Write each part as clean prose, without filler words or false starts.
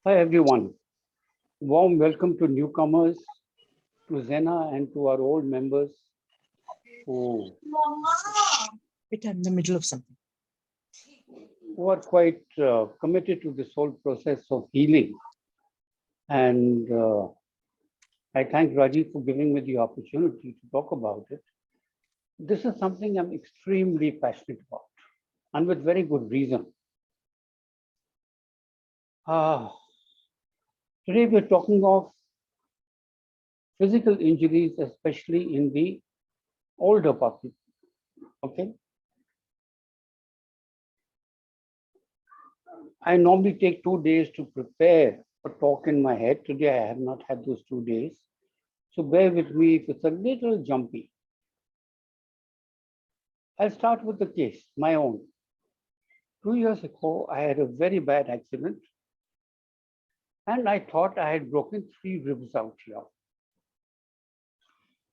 Hi everyone. Warm welcome to newcomers, to Zena and to our old members who, Wait, I'm in the middle of something. who are quite committed to this whole process of healing. And I thank Rajiv for giving me the opportunity to talk about it. This is something I'm extremely passionate about, and with very good reason. Uh, Today we're talking of physical injuries, especially in the older population. Okay. I normally take 2 days to prepare a talk in my head. Today I have not had those 2 days. So bear with me if it's a little jumpy. I'll start with the case, my own. 2 years ago, I had a very bad accident and I thought I had broken 3 ribs out here.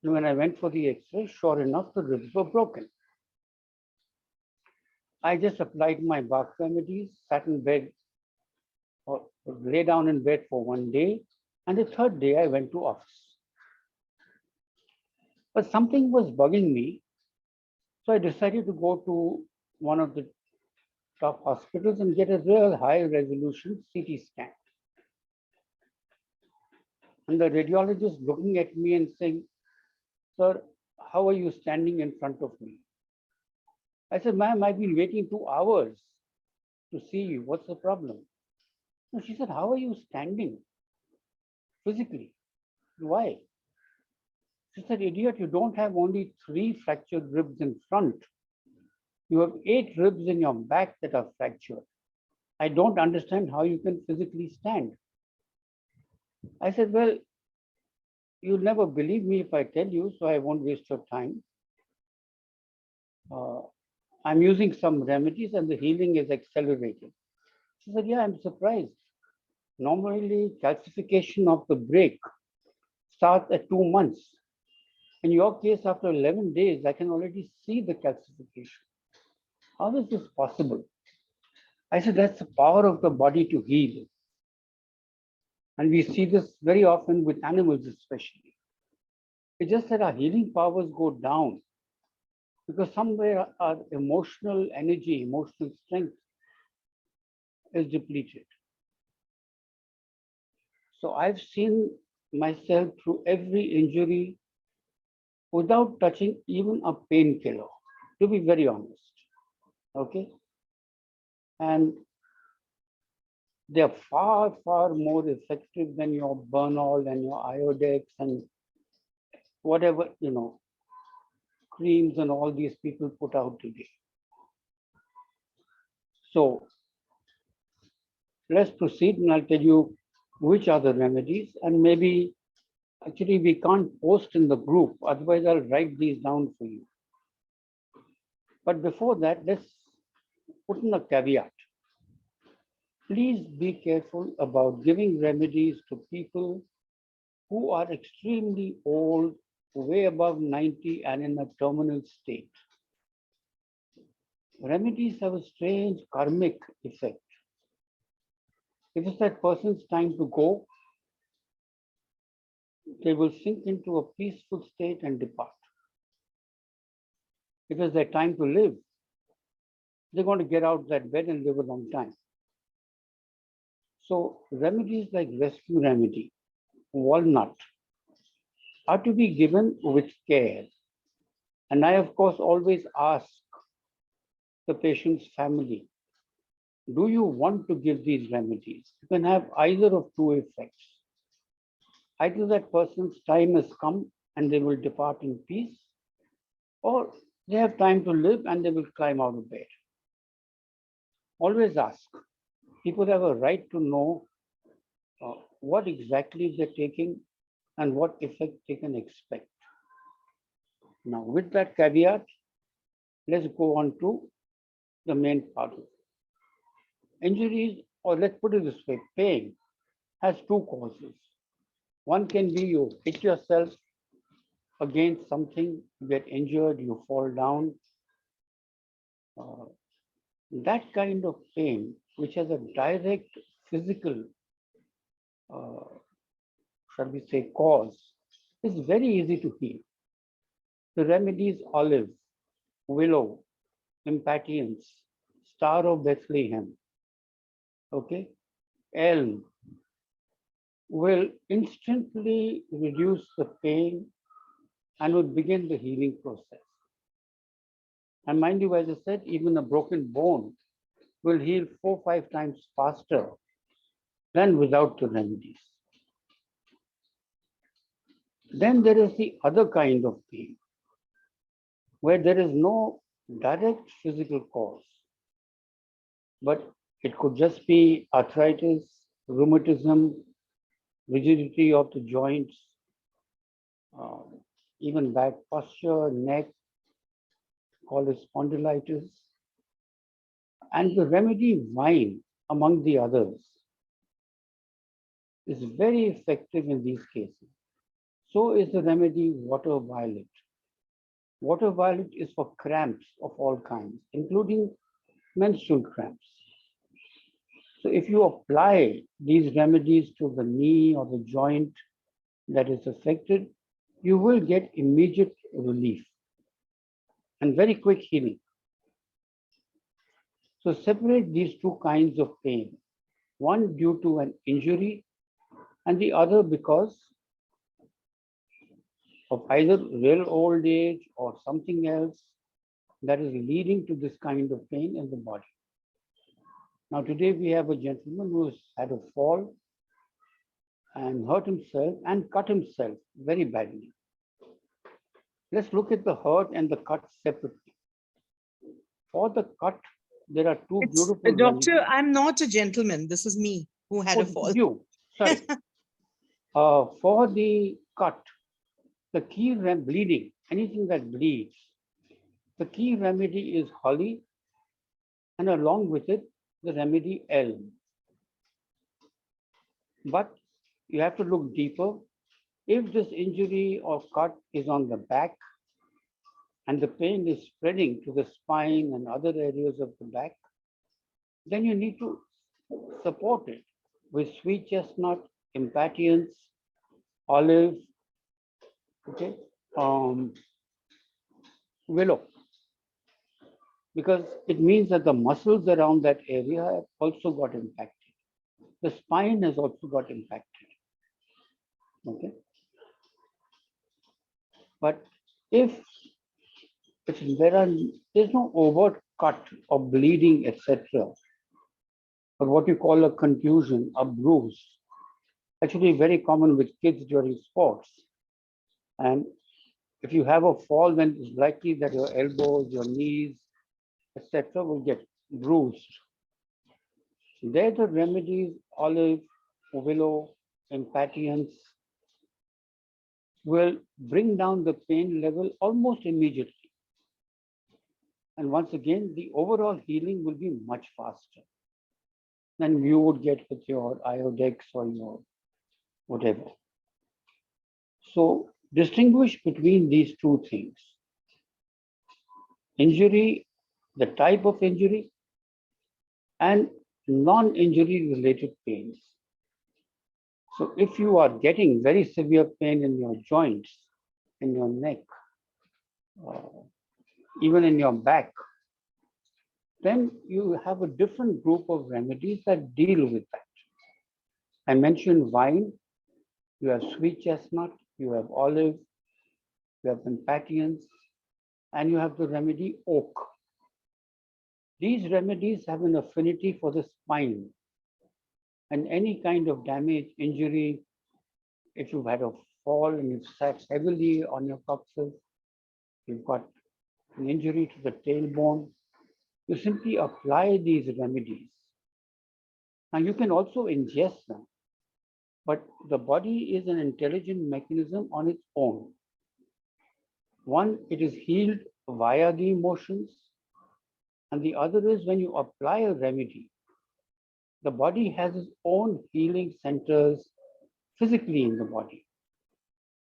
And when I went for the x-ray, sure enough, the ribs were broken. I just applied my Bach remedies, sat in bed, or lay down in bed for 1 day, and the third day I went to office. But something was bugging me, so I decided to go to one of the top hospitals and get a real high resolution CT scan. And the radiologist looking at me and saying, "Sir, how are you standing in front of me?" I said, "Ma'am, I've been waiting 2 hours to see you. What's the problem?" No, she said, "How are you standing physically? Why?" She said, "Idiot, you don't have only 3 fractured ribs in front. You have 8 ribs in your back that are fractured. I don't understand how you can physically stand." I said, "Well, you'll never believe me if I tell you, so I won't waste your time. Uh, I'm using some remedies and the healing is accelerating." She said, "Yeah, I'm surprised. Normally, calcification of the break starts at 2 months. In your case, after 11 days, I can already see the calcification. How is this possible?" I said, "That's the power of the body to heal. And we see this very often with animals, especially. It's just that our healing powers go down because somewhere our emotional energy, emotional strength is depleted. So I've seen myself through every injury without touching even a painkiller, to be very honest. Okay? And they're far, far more effective than your Bernol and your Iodex and whatever, creams and all these people put out today. So let's proceed and I'll tell you which are the remedies, and maybe actually we can't post in the group, otherwise I'll write these down for you. But before that, let's put in a caveat. Please be careful about giving remedies to people who are extremely old, way above 90 and in a terminal state. Remedies have a strange karmic effect. If it's that person's time to go, they will sink into a peaceful state and depart. If it's their time to live, they're going to get out of that bed and live a long time. So remedies like rescue remedy, walnut, are to be given with care. And I, of course, always ask the patient's family, do you want to give these remedies? You can have either of two effects. Either that person's time has come and they will depart in peace, or they have time to live and they will climb out of bed. Always ask. People have a right to know what exactly they're taking and what effect they can expect. Now, with that caveat, let's go on to the main part of it. Injuries, or let's put it this way, pain has two causes. One can be you hit yourself against something, you get injured, you fall down. That kind of pain, which has a direct physical uh, shall we say, cause is very easy to heal. The remedies olive, willow, impatiens, star of Bethlehem, okay, elm will instantly reduce the pain and will begin the healing process. And mind you, as I said, even a broken bone will heal 4 or 5 times faster than without the remedies. Then there is the other kind of pain where there is no direct physical cause, but it could just be arthritis, rheumatism, rigidity of the joints, uh, even back posture, neck, called as spondylitis. And the remedy wine, among the others, is very effective in these cases. So is the remedy water violet. Water violet is for cramps of all kinds, including menstrual cramps. So if you apply these remedies to the knee or the joint that is affected, you will get immediate relief and very quick healing. So separate these two kinds of pain, one due to an injury and the other because of either real old age or something else that is leading to this kind of pain in the body. Now today we have a gentleman who has had a fall and hurt himself and cut himself very badly. Let's look at the hurt and the cut separately. For the cut, there are two It's beautiful doctor, remedies. I'm not a gentleman. This is me who had a Oh, fall. you, sorry. For the cut, the key bleeding, anything that bleeds, the key remedy is holly, and along with it, the remedy elm. But you have to look deeper. If this injury or cut is on the back and the pain is spreading to the spine and other areas of the back, then you need to support it with sweet chestnut, impatiens, olive, okay, willow, because it means that the muscles around that area have also got impacted. The spine has also got impacted. Okay. But if there's no overt cut or bleeding, etc., but what you call a contusion, a bruise, actually very common with kids during sports. And if you have a fall, then it's likely that your elbows, your knees, etc., will get bruised. There, the remedies, olive, willow, impatiens, will bring down the pain level almost immediately. And once again, the overall healing will be much faster than you would get with your iodex or your whatever. So distinguish between these two things. Injury, the type of injury, and non-injury related pains. So if you are getting very severe pain in your joints, in your neck, uh, even in your back, then you have a different group of remedies that deal with that. I mentioned wine, you have sweet chestnut, you have olive, you have impatiens, and you have the remedy oak. These remedies have an affinity for the spine and any kind of damage, injury, if you've had a fall and you've sat heavily on your coccyx, you've got an injury to the tailbone, you simply apply these remedies. And you can also ingest them, but the body is an intelligent mechanism on its own. One, it is healed via the emotions, and the other is when you apply a remedy, the body has its own healing centers physically in the body,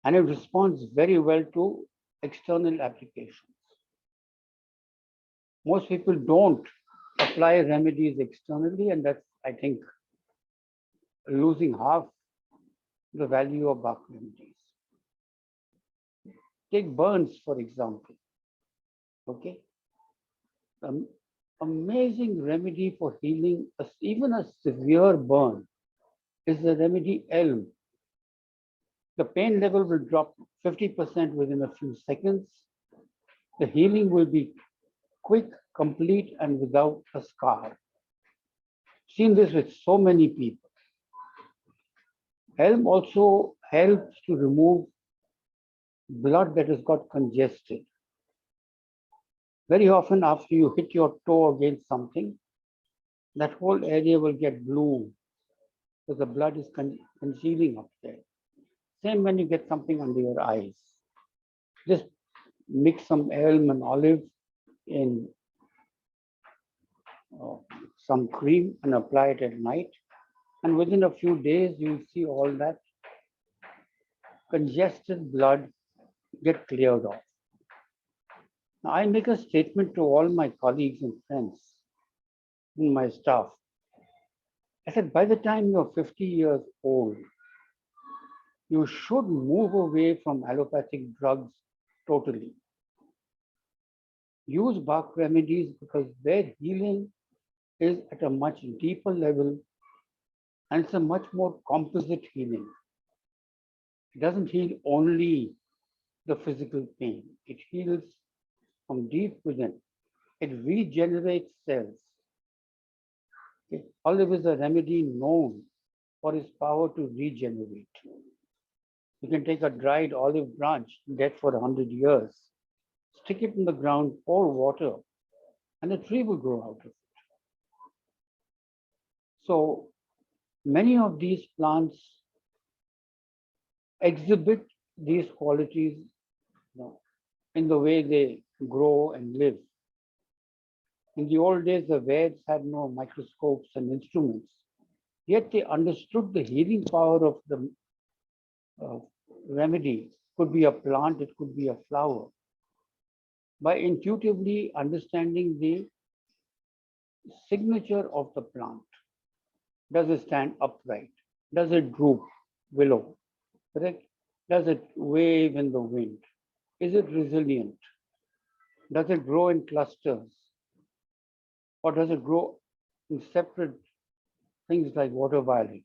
and it responds very well to external applications. Most people don't apply remedies externally, and that's, I think, losing half the value of Bach remedies. Take burns, for example. Okay, amazing remedy for healing even a severe burn is the remedy elm. The pain level will drop 50% within a few seconds. The healing will be quick, complete, and without a scar. Seen this with so many people. Elm also helps to remove blood that has got congested. Very often, after you hit your toe against something, that whole area will get blue because the blood is congealing up there. Same when you get something under your eyes. Just mix some elm and olive in some cream and apply it at night. And within a few days, you'll see all that congested blood get cleared off. Now, I make a statement to all my colleagues and friends in my staff. I said, by the time you're 50 years old, you should move away from allopathic drugs totally. Use Bach remedies because their healing is at a much deeper level and it's a much more composite healing. It doesn't heal only the physical pain, it heals from deep within. It regenerates cells. Olive is a remedy known for its power to regenerate. You can take a dried olive branch, dead for 100 years, stick it in the ground, pour water, and a tree will grow out of it. So many of these plants exhibit these qualities, in the way they grow and live. In the old days, the Veds had no microscopes and instruments, yet they understood the healing power of the remedy. It could be a plant, it could be a flower. By intuitively understanding the signature of the plant. Does it stand upright? Does it droop, willow? Correct? Does it wave in the wind? Is it resilient? Does it grow in clusters? Or does it grow in separate things like water violet?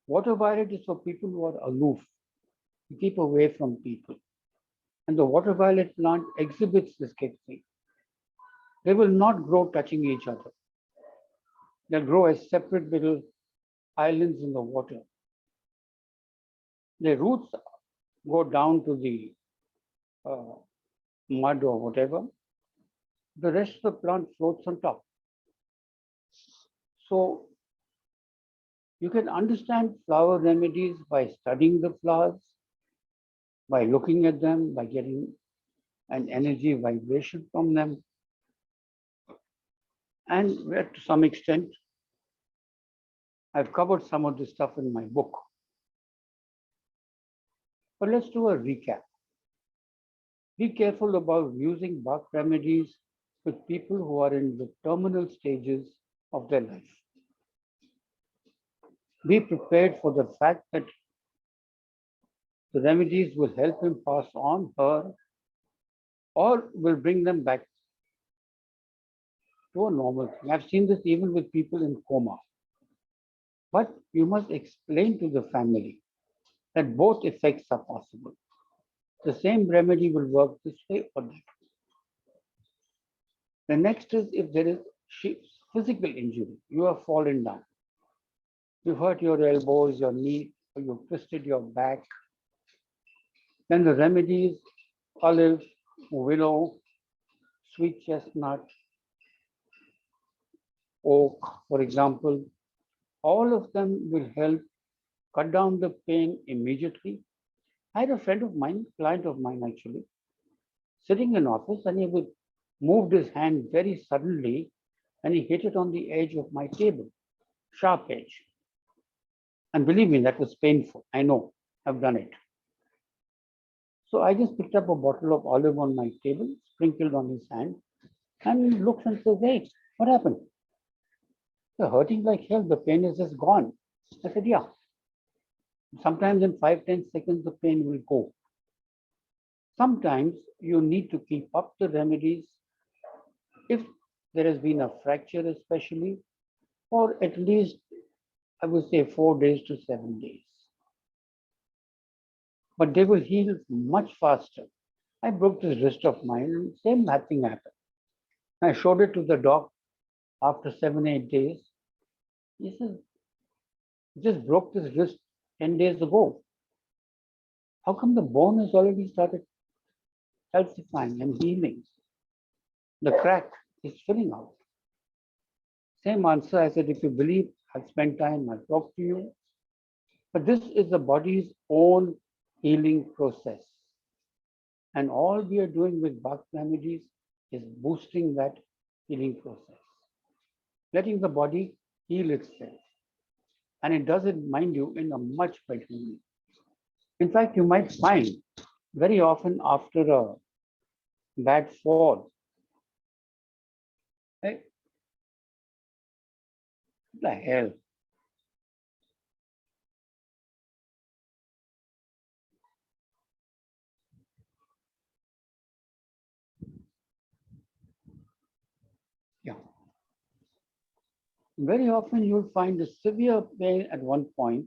Water violet is for people who are aloof, to keep away from people. And the water violet plant exhibits this thing. They will not grow touching each other. They'll grow as separate little islands in the water. Their roots go down to the mud or whatever. The rest of the plant floats on top. So you can understand flower remedies by studying the flowers, by looking at them, by getting an energy vibration from them. And to some extent, I've covered some of this stuff in my book. But let's do a recap. Be careful about using Bach remedies with people who are in the terminal stages of their life. Be prepared for the fact that the remedies will help him pass on her or will bring them back to a normal thing. I've seen this even with people in coma. But you must explain to the family that both effects are possible. The same remedy will work this way or that way. The next is if there is physical injury, you have fallen down. You've hurt your elbows, your knee, or you've twisted your back. Then the remedies, olive, willow, sweet chestnut, oak, for example, all of them will help cut down the pain immediately. I had a friend of mine, client of mine actually, sitting in office, and he would moved his hand very suddenly and he hit it on the edge of my table, sharp edge. And believe me, that was painful. I know, I've done it. So I just picked up a bottle of olive on my table, sprinkled on his hand, and he looks and says, "Hey, what happened? You're hurting like hell. The pain is just gone." I said, "Yeah." Sometimes in 5-10 seconds, the pain will go. Sometimes you need to keep up the remedies if there has been a fracture, especially, or at least, I would say, 4 days to 7 days. But they will heal much faster. I broke this wrist of mine, and same thing happened. I showed it to the doc after 7-8 days. He says, just broke this wrist 10 days ago. How come the bone has already started calcifying and healing? The crack is filling out. Same answer. I said, if you believe, I'll spend time, I'll talk to you. But this is the body's own healing process. And all we are doing with Bach remedies is boosting that healing process, letting the body heal itself. And it does it, mind you, in a much better way. In fact, you might find very often after a bad fall, hey, what the hell? Yeah. Very often you'll find a severe pain at one point,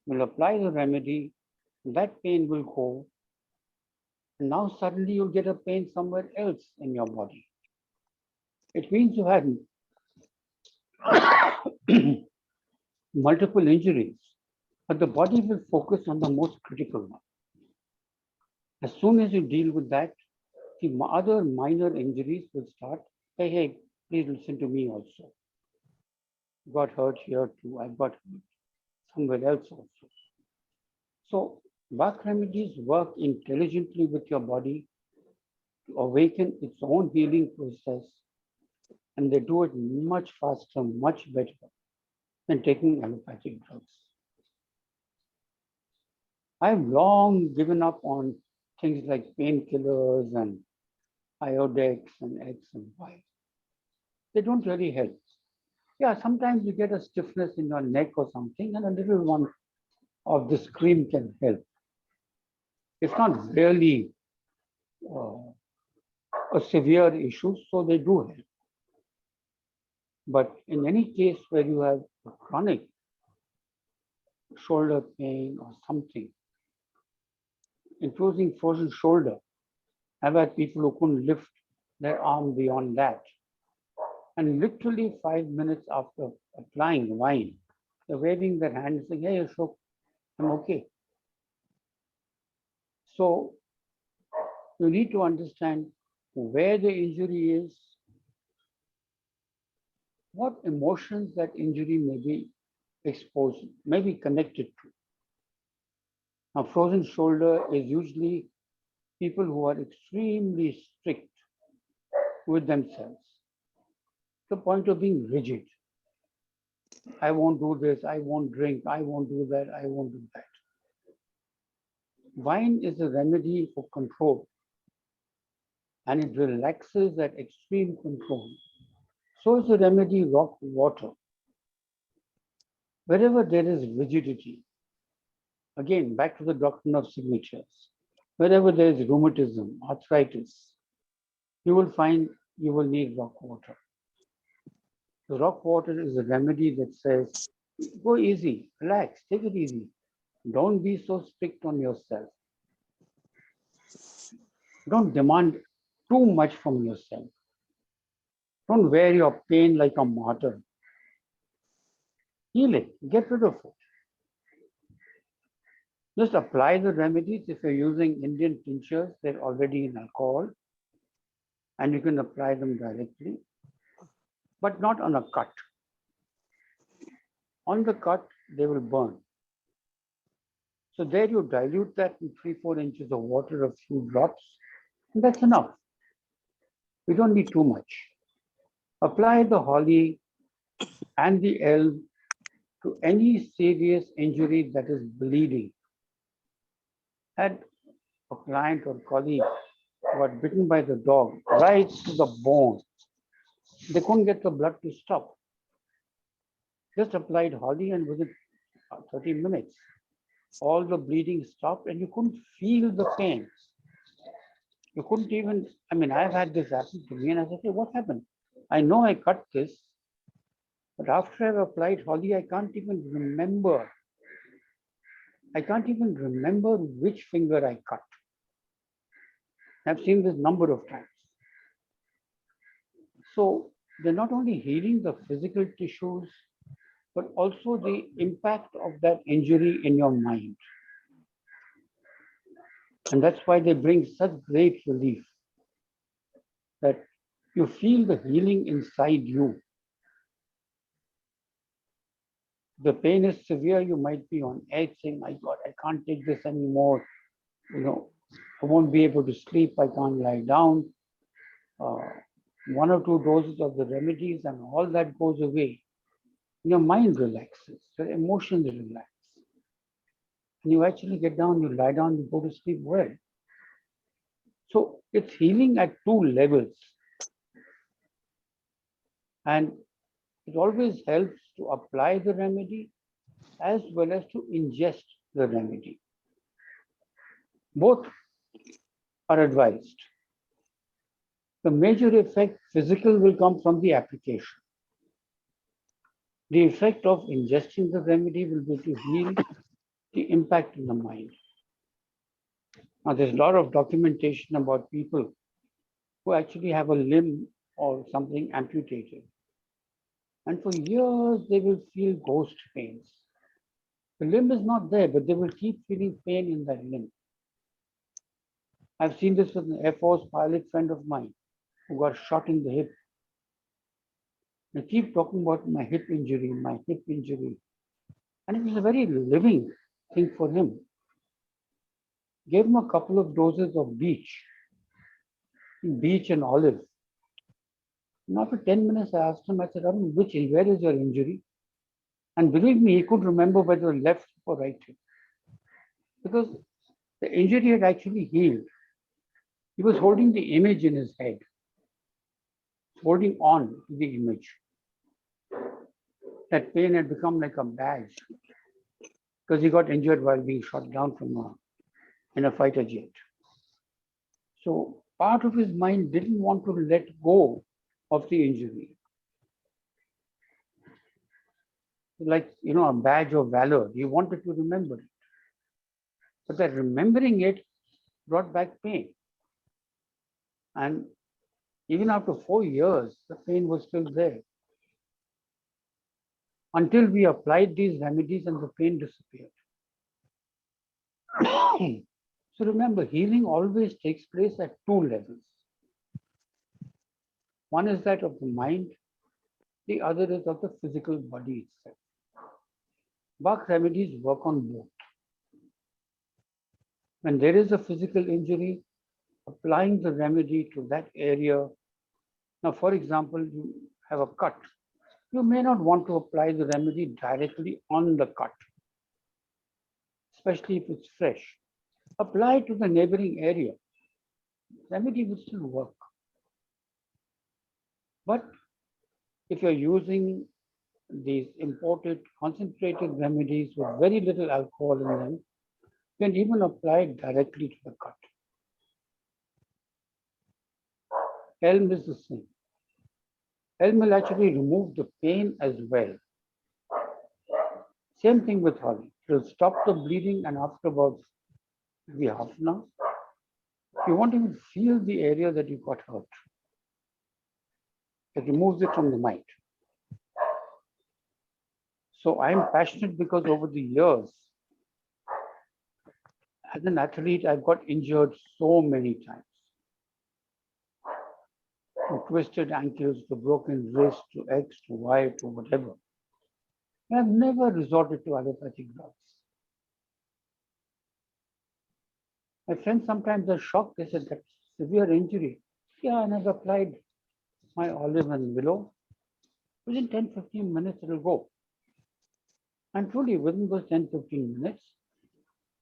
you'll apply the remedy, that pain will go, and now suddenly you'll get a pain somewhere else in your body. It means you had multiple injuries, but the body will focus on the most critical one. As soon as you deal with that, the other minor injuries will start. Hey, hey, please listen to me also. Got hurt here too. I got hurt somewhere else also. So Bach remedies work intelligently with your body to awaken its own healing process, and they do it much faster, much better than taking allopathic drugs. I've long given up on things like painkillers and Iodex and X and Y. They don't really help. Yeah, sometimes you get a stiffness in your neck or something, and a little one of this cream can help. It's not really a severe issue, so they do help. But in any case where you have a chronic shoulder pain or something, including frozen shoulder, I've had people who couldn't lift their arm beyond that. And literally 5 minutes after applying wine, they're waving their hand and saying, hey, Ashok, I'm okay. So you need to understand where the injury is, what emotions that injury may be exposed, may be connected to. Now, frozen shoulder is usually people who are extremely strict with themselves, to the point of being rigid. I won't do this, I won't drink, I won't do that, I won't do that. Wine is a remedy for control, and it relaxes that extreme control. So is the remedy rock water. Wherever there is rigidity, again, back to the doctrine of signatures, wherever there is rheumatism, arthritis, you will find you will need rock water. The rock water is a remedy that says, go easy, relax, take it easy. Don't be so strict on yourself. Don't demand too much from yourself. Don't wear your pain like a martyr. Heal it, get rid of it. Just apply the remedies. If you're using Indian tinctures, they're already in alcohol, and you can apply them directly, but not on a cut. On the cut, they will burn. So there you dilute that in 3-4 inches of water, a few drops, and that's enough. We don't need too much. Apply the holly and the elm to any serious injury that is bleeding. Had a client or colleague who got bitten by the dog right to the bone. They couldn't get the blood to stop. Just applied holly, and within 30 minutes, all the bleeding stopped and you couldn't feel the pain. You couldn't even, I mean, I've had this happen to me and I said, hey, what happened? I know I cut this, but after I've applied Holly, I can't even remember. I can't even remember which finger I cut. I've seen this number of times. So they're not only healing the physical tissues, but also the impact of that injury in your mind. And that's why they bring such great relief that you feel the healing inside you. The pain is severe, you might be on edge saying, my God, I can't take this anymore. I won't be able to sleep, I can't lie down. One or two doses of the remedies and all that goes away. Your mind relaxes, your emotions relax. And you actually get down, you lie down, you go to sleep well. So it's healing at two levels. And it always helps to apply the remedy as well as to ingest the remedy. Both are advised. The major effect, physical, will come from the application. The effect of ingesting the remedy will be to heal the impact in the mind. Now, there's a lot of documentation about people who actually have a limb or something amputated. And for years, they will feel ghost pains. The limb is not there, but they will keep feeling pain in that limb. I've seen this with an Air Force pilot friend of mine who got shot in the hip. They keep talking about my hip injury, my hip injury. And it was a very living thing for him. Gave him a couple of doses of beach and olive. And after 10 minutes, I asked him, I said, Arun, where is your injury? And believe me, he could remember whether left or right hip. Because the injury had actually healed. He was holding the image in his head, holding on to the image. That pain had become like a badge because he got injured while being shot down in a fighter jet. So part of his mind didn't want to let go of the injury. Like, a badge of valor. He wanted to remember it. But that remembering it brought back pain. And even after 4 years, the pain was still there. Until we applied these remedies and the pain disappeared. So remember, healing always takes place at two levels. One is that of the mind, the other is of the physical body itself. Bach remedies work on both. When there is a physical injury, applying the remedy to that area. Now, for example, you have a cut. You may not want to apply the remedy directly on the cut, especially if it's fresh. Apply it to the neighboring area. Remedy will still work. But if you're using these imported concentrated remedies with very little alcohol in them, you can even apply it directly to the cut. Elm is the same. Elm will actually remove the pain as well. Same thing with Holly. It will stop the bleeding and after about maybe half an hour, you won't even feel the area that you got hurt. It removes it from the mind. So I'm passionate because over the years, as an athlete, I've got injured so many times. From twisted ankles to broken wrist to X to Y to whatever. I've never resorted to allopathic drugs. My friends sometimes are shocked. They said, that's severe injury. Yeah, and I've applied my olive and willow. Within 10-15 minutes, it'll go. And truly, within those 10-15 minutes,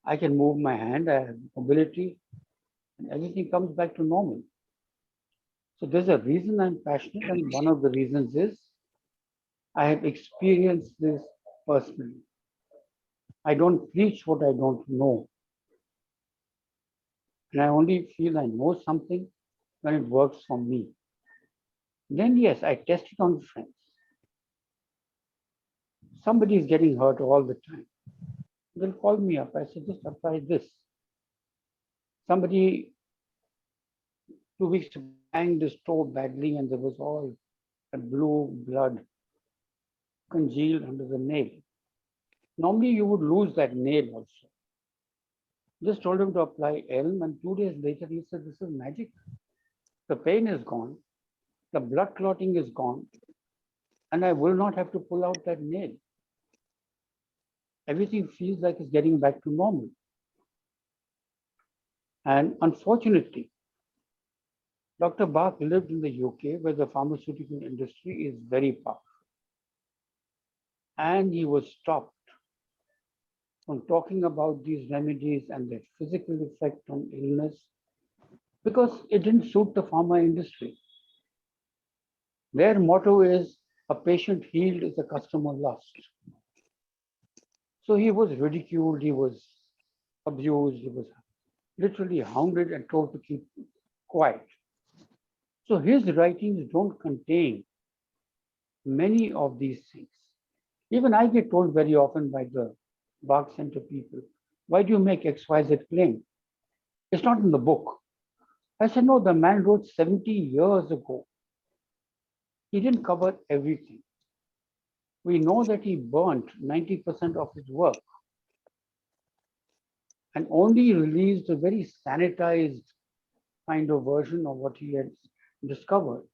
I can move my hand, I have mobility, and everything comes back to normal. So there's a reason I'm passionate, and one of the reasons is I have experienced this personally. I don't preach what I don't know. And I only feel I know something when it works for me. Then, yes, I test it on friends. Somebody is getting hurt all the time. They'll call me up. I say, just apply this. Somebody 2 weeks ago banged the store badly and there was all a blue blood congealed under the nail. Normally, you would lose that nail also. Just told him to apply elm, and 2 days later, he said, this is magic. The pain is gone, the blood clotting is gone, and I will not have to pull out that nail. Everything feels like it's getting back to normal. And unfortunately, Dr. Bach lived in the UK, where the pharmaceutical industry is very powerful. And he was stopped from talking about these remedies and their physical effect on illness because it didn't suit the pharma industry. Their motto is, a patient healed is a customer lost. So he was ridiculed, he was abused, he was literally hounded and told to keep quiet. So his writings don't contain many of these things. Even I get told very often by the Bach Center people, why do you make XYZ claim? It's not in the book. I said, no, the man wrote 70 years ago. He didn't cover everything. We know that he burnt 90% of his work and only released a very sanitized kind of version of what he had discovered.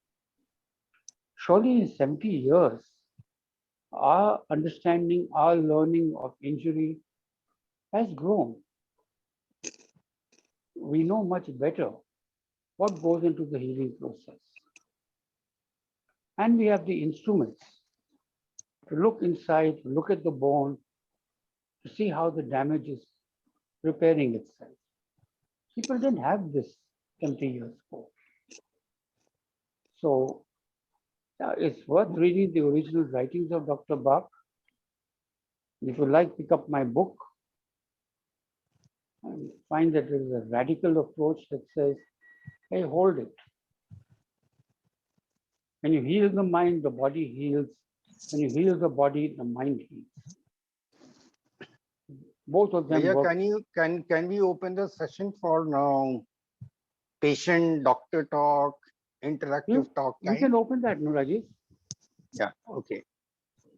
Surely in 70 years, our understanding, our learning of injury has grown. We know much better what goes into the healing process. And we have the instruments to look inside, look at the bone, to see how the damage is repairing itself. People didn't have this 20 years ago. So it's worth reading the original writings of Dr. Bach. If you like, pick up my book and find that there is a radical approach that says, hey, hold it. When you heal the mind, the body heals. When you heal the body, the mind heals. Both of them work. Can we open the session for now? Patient doctor talk, interactive talk. You can open that, no, Rajesh? Yeah, okay.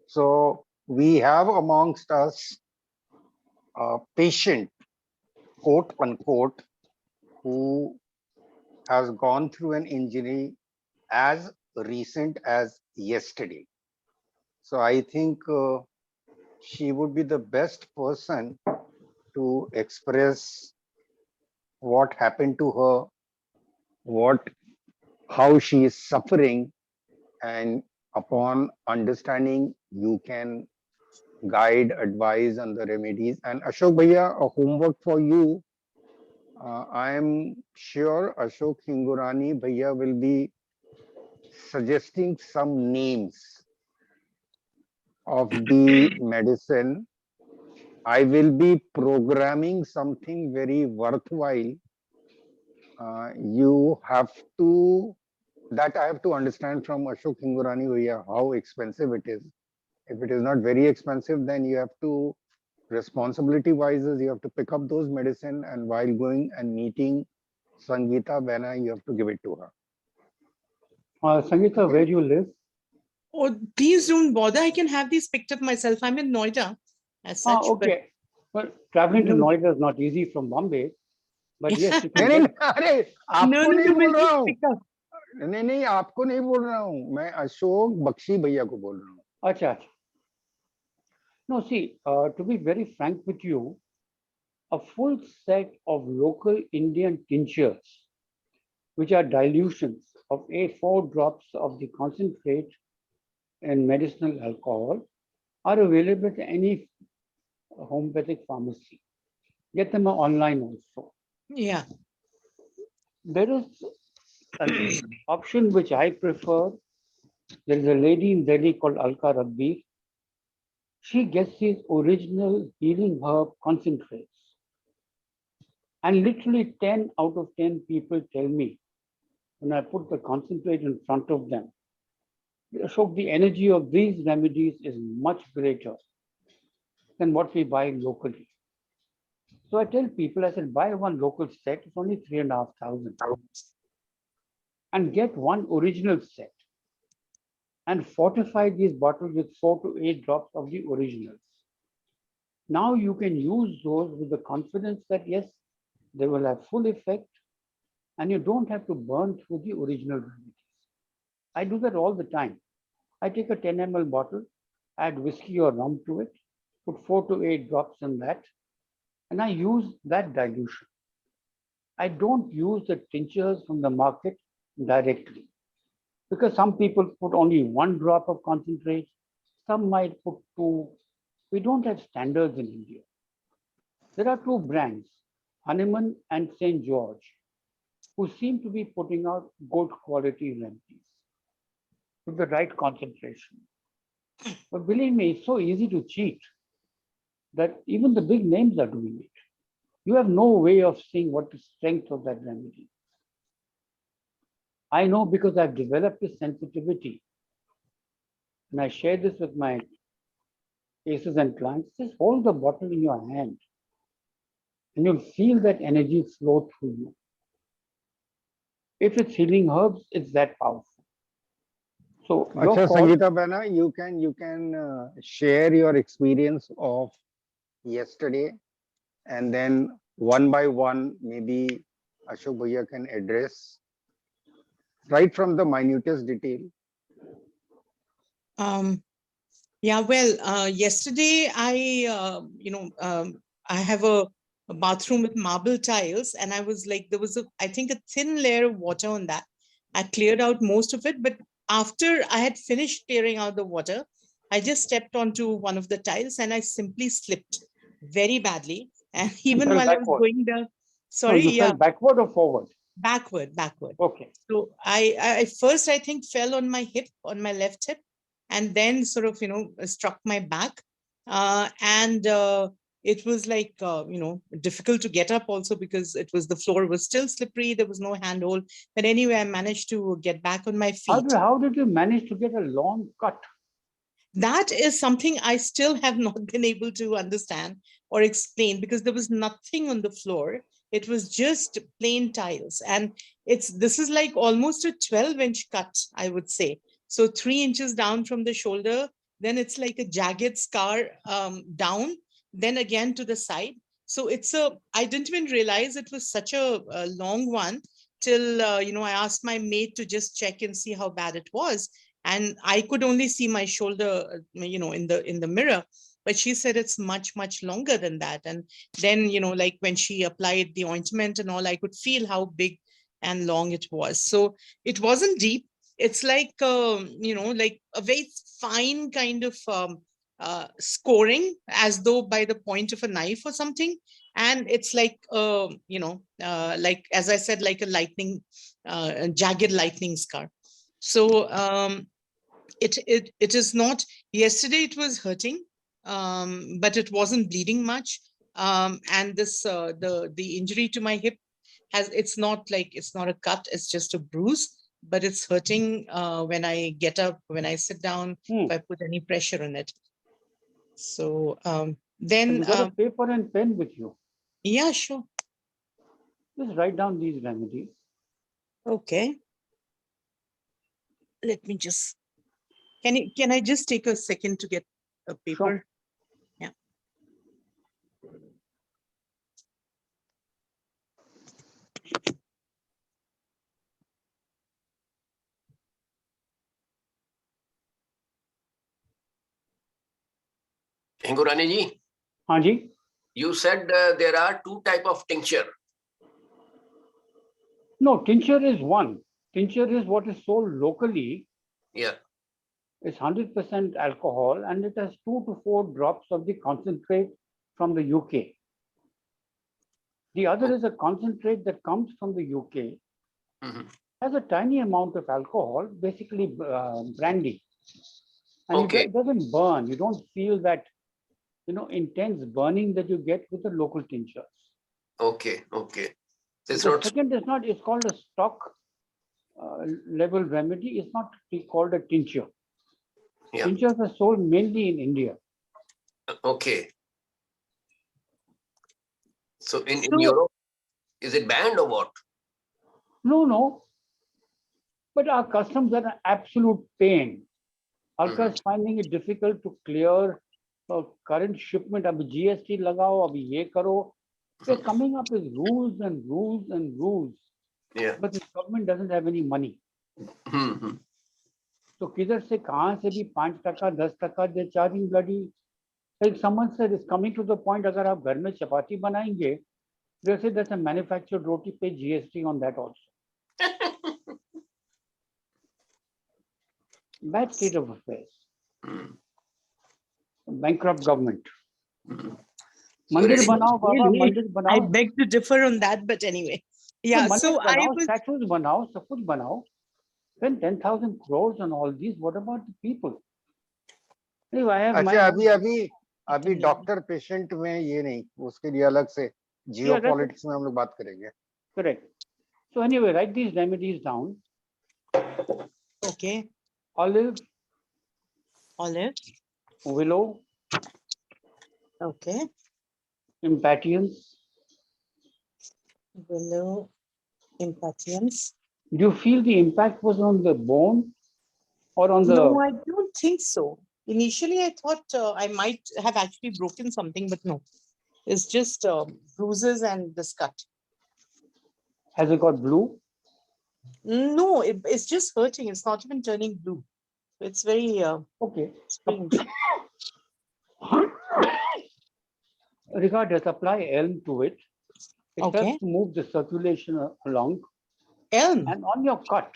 So we have amongst us a patient, quote unquote, who has gone through an injury as recent as yesterday. So I think she would be the best person to express what happened to her, how she is suffering, and upon understanding, you can guide, advise on the remedies. And Ashok Bhaiya, a homework for you. I am sure Ashok Hingorani Bhaiya will be suggesting some names of the medicine. I will be programming something very worthwhile. You have to, that I have to understand from Ashok Hingorani Bhaiya how expensive it is. If it is not very expensive, then you have to, responsibility wise, you have to pick up those medicine, and while going and meeting Sangeeta Bena, you have to give it to her. Sangeeta, where do you live? Oh, please don't bother. I can have these picked up myself. I'm in Noida as such. Okay. Well, traveling to Noida is not easy from Bombay, but yes, you can नहीं get. अरे आपको नहीं बोल रहा हूँ, pick up. नहीं आपको नहीं बोल रहा हूँ, मैं अशोक बख्शी भैया को बोल रहा हूँ. अच्छा. No, see, to be very frank with you, a full set of local Indian tinctures, which are dilutions of 4 drops of the concentrate in medicinal alcohol, are available at any homeopathic pharmacy. Get them online also. Yeah. There is an option which I prefer. There is a lady in Delhi called Alka Rabbir. She gets these original healing herb concentrates. And literally 10 out of 10 people tell me when I put the concentrate in front of them, Ashok, the energy of these remedies is much greater than what we buy locally. So I tell people, I said, buy one local set, it's only 3,500, and get one original set and fortify these bottles with 4 to 8 drops of the originals. Now you can use those with the confidence that yes, they will have full effect and you don't have to burn through the original remedies. I do that all the time. I take a 10 ml bottle, add whiskey or rum to it, put 4 to 8 drops in that, and I use that dilution. I don't use the tinctures from the market directly because some people put only 1 drop of concentrate, some might put 2. We don't have standards in India. There are 2 brands, Hahnemann and St. George, who seem to be putting out good quality remedies with the right concentration. But believe me, it's so easy to cheat that even the big names are doing it. You have no way of seeing what the strength of that remedy is. I know because I've developed a sensitivity. And I share this with my cases and clients. Just hold the bottle in your hand and you'll feel that energy flow through you. If it's healing herbs, it's that powerful. So your Acha, call, Sangeeta Bana, you can share your experience of yesterday, and then one by one, maybe Ashok Bhaiya can address right from the minutest detail. Yeah, well, yesterday I have a bathroom with marble tiles, and I was like, there was I think a thin layer of water on that. I cleared out most of it, but after I had finished clearing out the water, I just stepped onto one of the tiles and I simply slipped very badly. And even fell while I was backward. going down, No, sorry, you fell backward or forward? backward. Okay. So I first, I think, fell on my hip, on my left hip, and then sort of, struck my back. And it was like, difficult to get up also because the floor was still slippery. There was no handhold. But anyway, I managed to get back on my feet. How did you manage to get a long cut? That is something I still have not been able to understand or explain, because there was nothing on the floor. It was just plain tiles. And this is like almost a 12-inch cut, I would say. So 3 inches down from the shoulder, then it's like a jagged scar down, then again to the side. So I didn't even realize it was such a long one till, I asked my maid to just check and see how bad it was. And I could only see my shoulder, in the mirror, but she said it's much, much longer than that. And then, like when she applied the ointment and all, I could feel how big and long it was. So it wasn't deep. It's like, like a very fine kind of scoring, as though by the point of a knife or something. And it's like, like, as I said, like a jagged lightning scar. So it is not. Yesterday it was hurting, but it wasn't bleeding much. And the injury to my hip it's not a cut, it's just a bruise, but it's hurting when I get up, when I sit down, if I put any pressure on it. So then you got a paper and pen with you? Yeah, sure. Just write down these remedies. Okay. Let me just, can I just take a second to get a paper? Sure. Yeah. Hingorani ji, Haan ji? you said there are 2 types of tincture. No, tincture is one. Tincture is what is sold locally. Yeah. It's 100% alcohol and it has 2 to 4 drops of the concentrate from the UK. The other is a concentrate that comes from the UK, has a tiny amount of alcohol, basically brandy. And Okay. it doesn't burn. You don't feel that, intense burning that you get with the local tinctures. Okay. Okay. It's The not. second is not, it's called a stock level remedy. It's not called a tincture. Yeah. Tinctures are sold mainly in India. Okay. So in So- Europe, is it banned or what? No. But our customs are an absolute pain. Alka is finding it difficult to clear current shipment. Abhi GST lagao, abhi ye karo. They're coming up with rules and rules and rules. Yeah. But the government doesn't have any money. Mhm. So किधर से कहाँ से भी 5%, 10%, they're charging bloody. Like someone said, it's coming to the point, अगर आप घर में चपाती बनाएंगे, they'll say that's a manufactured roti, pay GST on that also. Bad state of affairs. Mm. Bankrupt government. Mhm. Mandir Really? banao, Baba, Really? mandir I banao. beg to differ on that, but anyway. Yeah, Mandir so I banao, was, statues banao, सब कुछ banao. Spend 10,000 crores on all these. What about the people? Anyway, I have my अच्छा own. अभी doctor patient में ये नहीं, उसके लिए अलग से जियो Yeah, that's पॉलिटिक्स में हम लोग बात करेंगे. correct. So anyway, write these remedies down. okay, Olive, olive, willow, okay, impatience. willow, impatience. Do you feel the impact was on the bone or on No, the? I don't think so. Initially, I thought I might have actually broken something, but no. It's just bruises and this cut. Has it got blue? No, it's just hurting. It's not even turning blue. It's very Okay. strange. Regardless, apply elm to it. It Okay. helps to move the circulation along. Elm. And on your cut,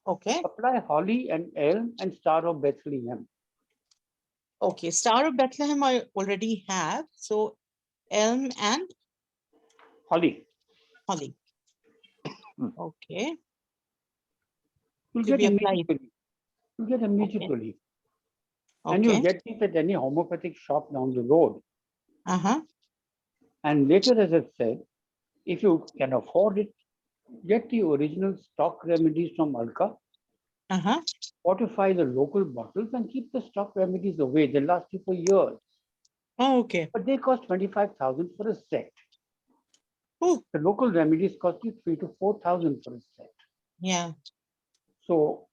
Okay. apply holly and elm and star of Bethlehem. Okay. Star of Bethlehem I already have. So elm and Holly. holly. Okay. You'll To get be applied. immediate relief. You'll get immediate Okay. relief. And you'll Okay. get it at any homeopathic shop down the road. Uh-huh. And later, as I said, if you can afford it, get the original stock remedies from Alka, Uh-huh. fortify the local bottles and keep the stock remedies away. They last you for years. Oh, okay. But they cost 25,000 for a set. Oh, The local remedies cost you 3,000 to 4,000 for a set. yeah. So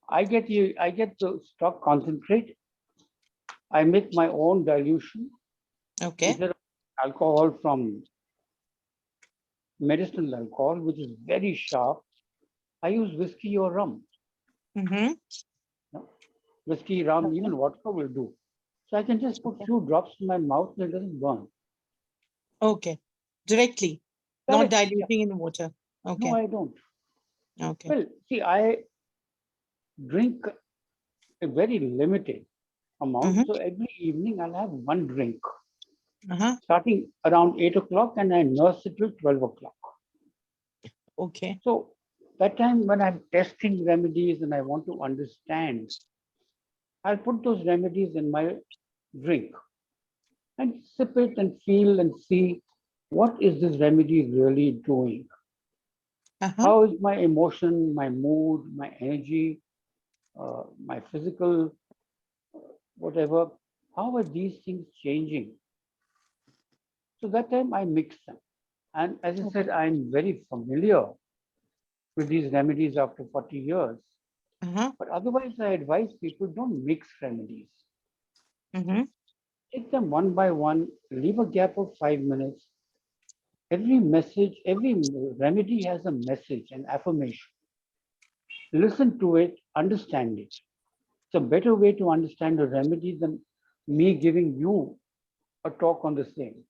I get the stock concentrate. I make my own dilution. Okay. Instead of alcohol from medicinal alcohol, which is very sharp, I use whiskey or rum. Mm-hmm. Whiskey, rum, Okay. even vodka will do. So I can just put Okay. few drops in my mouth and it doesn't burn. Okay. Directly. Not Correct. diluting in water. Okay. No, I don't. Okay. Well, see, I drink a very limited amount. Mhm. So every evening I'll have one drink, Uh-huh. starting around 8 o'clock, and I nurse it till 12 o'clock. Okay. So that time when I'm testing remedies and I want to understand, I'll put those remedies in my drink and sip it and feel and see what is this remedy really doing? Uh-huh. How is my emotion, my mood, my energy, my physical, whatever, how are these things changing? So that time I mix them. And as I said, I'm very familiar with these remedies after 40 years. Uh-huh. But otherwise, I advise people don't mix remedies. Mm-hmm. Take them one by one, leave a gap of 5 minutes. Every message, every remedy has a message, an affirmation. Listen to it, understand it. It's a better way to understand a remedy than me giving you a talk on the same.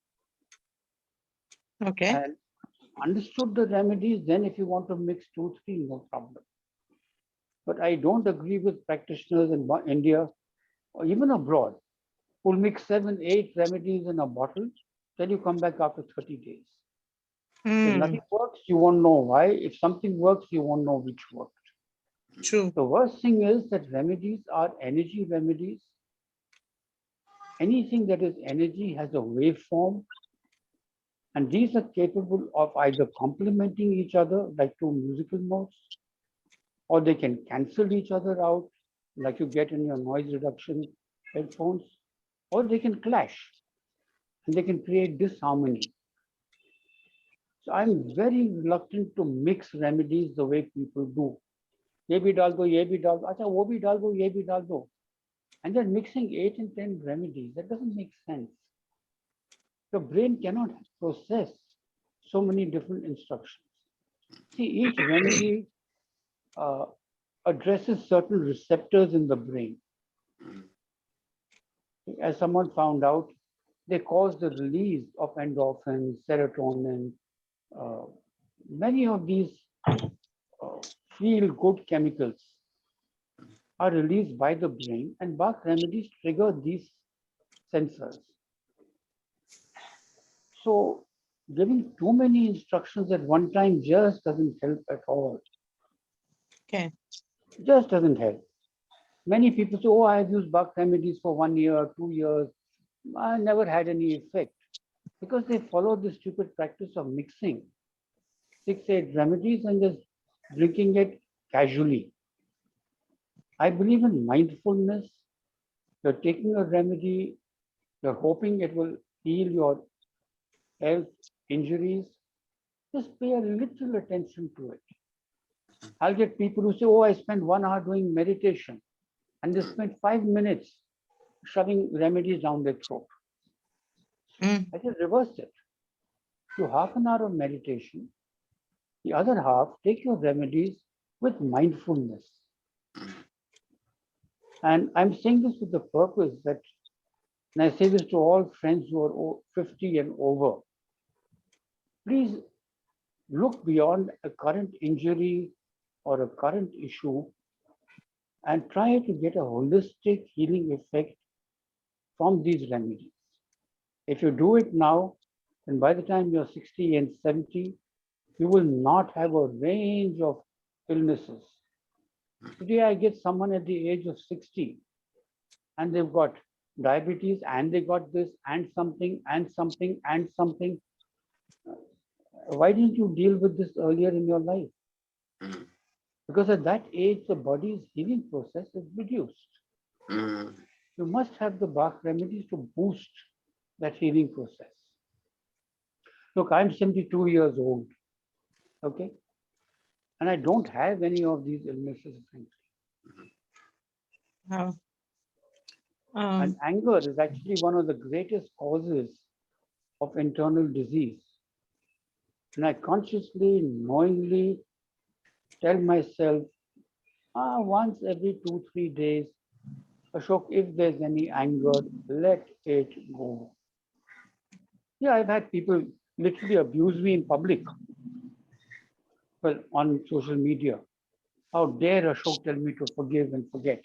Okay. And understood the remedies, then if you want to mix 2, 3, no problem. But I don't agree with practitioners in India or even abroad who mix 7, 8 remedies in a bottle, then you come back after 30 days. If Mm. nothing works, you won't know why. If something works, you won't know which worked. True. The worst thing is that remedies are energy remedies. Anything that is energy has a waveform, and these are capable of either complementing each other like two musical notes, or they can cancel each other out like you get in your noise reduction headphones, or they can clash and they can create disharmony. So I'm very reluctant to mix remedies the way people do. Ye bhi dal do, ye bhi dal do, acha wo bhi dal do, ye bhi dal do. And then mixing 8 and 10 remedies, that doesn't make sense. The brain cannot process so many different instructions. See, each remedy uh, addresses certain receptors in the brain. As someone found out, they cause the release of endorphins, serotonin. Uh, Many of these feel good chemicals are released by the brain, and Bach remedies trigger these sensors. So, giving too many instructions at one time just doesn't help at all. Okay. Just doesn't help. Many people say, oh, I've used Bach remedies for 1 year, 2 years. I never had any effect because they follow the stupid practice of mixing 6, 8 remedies and just drinking it casually. I believe in mindfulness. You're taking a remedy, you're hoping it will heal your health injuries. Just pay a little attention to it. I'll get people who say, oh, I spent 1 hour doing meditation, and they spent 5 minutes shoving remedies down their throat. Mm. I just reverse it. Do half an hour of meditation, the other half, take your remedies with mindfulness. And I'm saying this with the purpose that, and I say this to all friends who are 50 and over, please look beyond a current injury or a current issue and try to get a holistic healing effect from these remedies. If you do it now, then by the time you're 60 and 70, you will not have a range of illnesses. Today, I get someone at the age of 60 and they've got diabetes and they got this and something and something and something. Why didn't you deal with this earlier in your life? Because at that age, the body's healing process is reduced. You must have the Bach remedies to boost that healing process. Look, I'm 72 years old, okay? And I don't have any of these illnesses, frankly. Wow. And anger is actually one of the greatest causes of internal disease. And I consciously, knowingly tell myself once every 2, 3 days, Ashok, if there's any anger, let it go. Yeah, I've had people literally abuse me in public, well, on social media. How dare Ashok tell me to forgive and forget?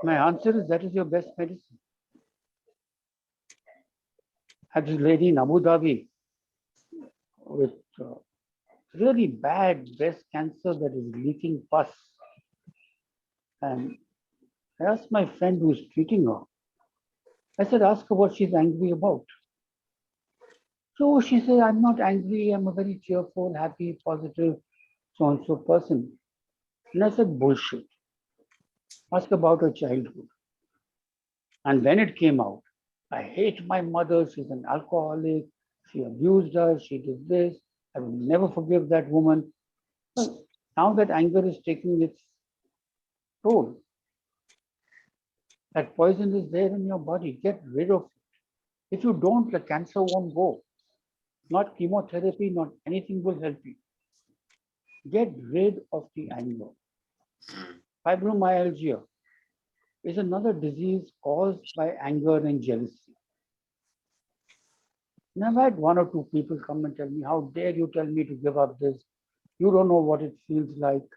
My answer is that is your best medicine. I had this lady in Abu Dhabi with really bad breast cancer that is leaking pus. And I asked my friend who's treating her, I said, ask her what she's angry about. So she said, I'm not angry. I'm a very cheerful, happy, positive, so and so person. And I said, bullshit. Ask about her childhood. And then it came out. I hate my mother. She's an alcoholic. She abused us. She did this. I will never forgive that woman. Well, now that anger is taking its toll, that poison is there in your body. Get rid of it. If you don't, the cancer won't go. Not chemotherapy, not anything will help you. Get rid of the anger. Fibromyalgia is another disease caused by anger and jealousy. And I've had 1 or 2 people come and tell me, how dare you tell me to give up this? You don't know what it feels like.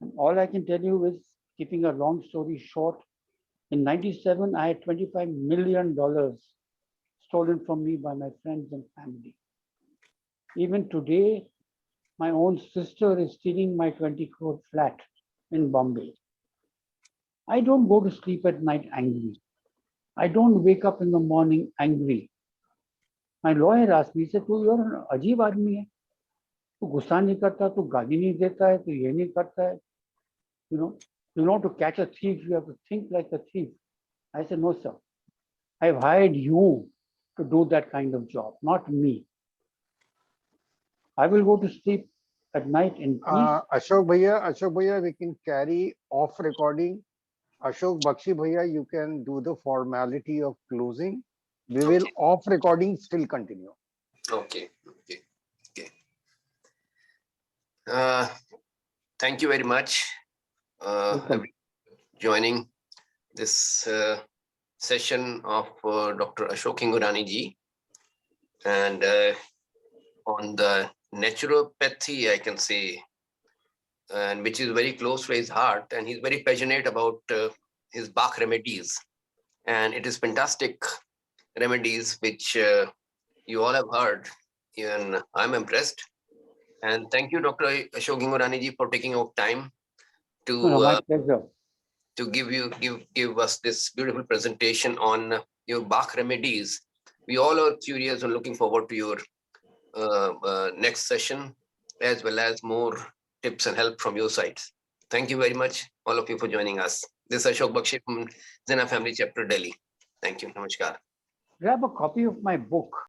And all I can tell you is, keeping a long story short, in 97, I had $25 million stolen from me by my friends and family. Even today, My own sister is stealing my 20 crore flat in Bombay. I don't go to sleep at night angry. I don't wake up in the morning angry. My lawyer asked me, he said, "तू यार अजीब आदमी है. तू गुस्सा नहीं करता, तू गाली नहीं देता है, तू ये नहीं करता है. You know, to catch a thief, you have to think like a thief." I said, "No, sir. I've hired you to do that kind of job, not me. I will go to sleep at night in peace." Ashok Bhaiya, we can carry off recording. Ashok Bakshi Bhaiya, you can do the formality of closing. We will off recording still continue. Okay. Thank you very much Welcome. joining this session of Dr. Ashok Hingorani ji, and on the naturopathy, I can say, and which is very close to his heart, and he's very passionate about his Bach remedies, and it is fantastic remedies which you all have heard, and I'm impressed. And thank you, Dr. Ashok Hingorani ji, for taking out time No, my pleasure. to give us this beautiful presentation on your Bach remedies. We all are curious and looking forward to your next session, as well as more tips and help from your sides. Thank you very much, all of you, for joining us. This is Ashok Bakshi from Zena Family Chapter, Delhi. Thank you. Namaskar. Grab a copy of my book.